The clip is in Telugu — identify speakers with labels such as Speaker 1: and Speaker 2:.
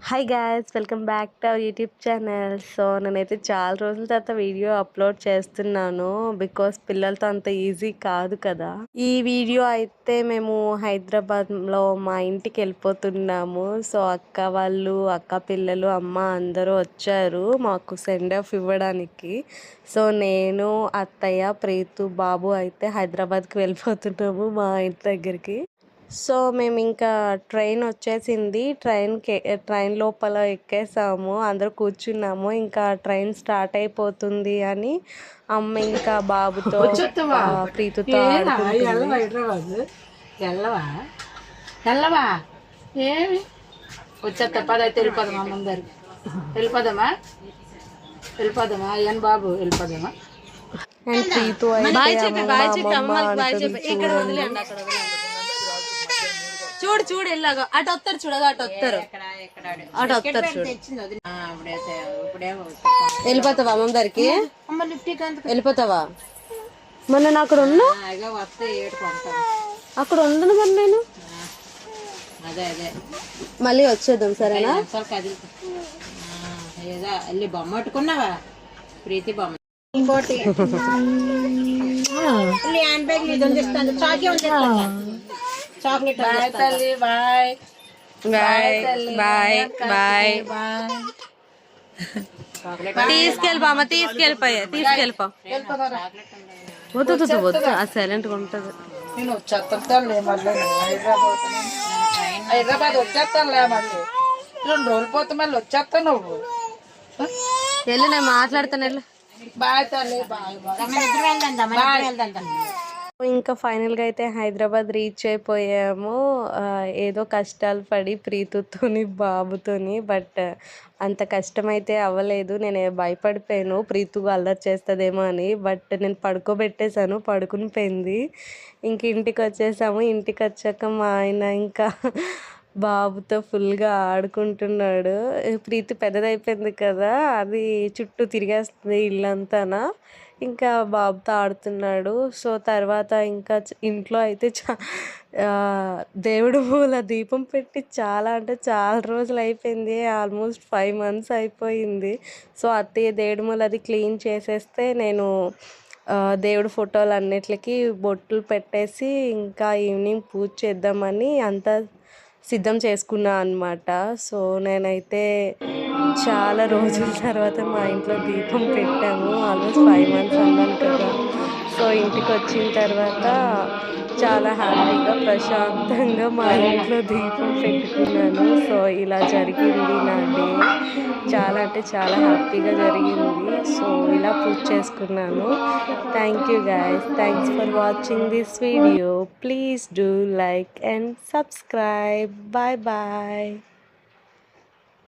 Speaker 1: Hi guys, welcome back to our YouTube channel. So నేనైతే చాలా రోజుల తర్వాత వీడియో అప్లోడ్ చేస్తున్నాను బికాస్ పిల్లలతో అంత ఈజీ కాదు కదా. ఈ వీడియో అయితే మేము హైదరాబాద్లో మా ఇంటికి వెళ్ళిపోతున్నాము. సో అక్క వాళ్ళు, అక్క పిల్లలు, అమ్మ అందరూ వచ్చారు మాకు సెండ్ ఆఫ్ ఇవ్వడానికి. సో నేను, అత్తయ్య, ప్రీతు, బాబు అయితే హైదరాబాద్కి వెళ్ళిపోతున్నాము మా ఇంటి దగ్గరికి. సో మేము ఇంకా ట్రైన్ వచ్చేసింది. ట్రైన్ లోపల ఎక్కేసాము, అందరూ కూర్చున్నాము. ఇంకా ట్రైన్ స్టార్ట్ అయిపోతుంది అని అమ్మ ఇంకా బాబుతో ప్రీతుతో
Speaker 2: వచ్చేస్తా పదైతే వెళ్ళిపోదామా ముందరు వెళ్ళిపోదామా వెళ్ళిపోదామా అయ్యన్ బాబు వెళ్ళిపోదామా
Speaker 1: అండ్ ప్రీతు
Speaker 3: చూడు చూడు ఎలాగా అటు వస్తారు చూడగా అటు వస్తారు చూడు
Speaker 1: వెళ్ళిపోతావా అమ్మ దగ్గరికి వెళ్ళిపోతావా? మొన్న నేను అక్కడ ఉన్నా, అక్కడ ఉండను మరి నేను మళ్ళీ వచ్చేద్దాం సరేనా?
Speaker 2: ఏదో బొమ్మ పట్టుకున్నావా ప్రీతి బొమ్మ ఇంకోటి హ్యాండ్ బ్యాగ్ చాక్లెట్ బాయ్ తల్లి బాయ్
Speaker 1: బాయ్ బాయ్ బాయ్. తీసుకెళ్ళిపోమ్మ, తీసుకెళ్ళిపో. వద్దు వద్దు, అది సైలెంట్గా ఉంటుంది.
Speaker 2: నేను వచ్చేస్తానులే మళ్ళీ హైదరాబాద్ వచ్చేస్తానులే మళ్ళీ 2 రోజులు పోతే మళ్ళీ వచ్చేస్తాను నువ్వు
Speaker 1: వెళ్ళి నేను మాట్లాడతాను వెళ్ళు.
Speaker 2: బాయ్ తల్లి బాయ్ బాయ్.
Speaker 1: ఇంకా ఫైనల్గా అయితే హైదరాబాద్ రీచ్ అయిపోయాము. ఏదో కష్టాలు పడి ప్రీతుతోని బాబుతోని, బట్ అంత కష్టమైతే అవ్వలేదు. నేను భయపడిపోయాను ప్రీతు అల్లరి చేస్తుందేమో అని, బట్ నేను పడుకోబెట్టేశాను, పడుకుని పోయింది. ఇంక ఇంటికి వచ్చేసాము. ఇంటికి వచ్చాక మా ఆయన ఇంకా బాబుతో ఫుల్గా ఆడుకుంటున్నాడు. ప్రీతి పెద్దదైపోయింది కదా, అది చుట్టూ తిరిగేస్తుంది ఇల్లంతానా, ఇంకా బాబుతో ఆడుతున్నాడు. సో తర్వాత ఇంకా ఇంట్లో అయితే దేవుడు మూల దీపం పెట్టి చాలా అంటే చాలా రోజులు అయిపోయింది, ఆల్మోస్ట్ 5 months అయిపోయింది. సో అత్తయ్య దేవుడి మూల అది క్లీన్ చేసేస్తే నేను దేవుడి ఫోటోలు అన్నిటికి బొట్లు పెట్టేసి ఇంకా ఈవినింగ్ పూజ చేద్దామని అంతా సిద్ధం చేసుకున్నా అనమాట. సో నేనైతే చాలా రోజుల తర్వాత మా ఇంట్లో దీపం పెట్టాము, ఆల్మోస్ట్ 5 months అన్నాను కదా. సో ఇంటికి వచ్చిన తర్వాత చాలా హ్యాపీగా ప్రశాంతంగా మా ఇంట్లో దీపం పెట్టుకున్నాను. సో ఇలా జరిగింది నా డే, చాలా అంటే చాలా హ్యాపీగా జరిగింది. సో ఇలా పూజ చేసుకున్నాను. Thank you guys, thanks for watching this video. Please do like and subscribe. Bye bye.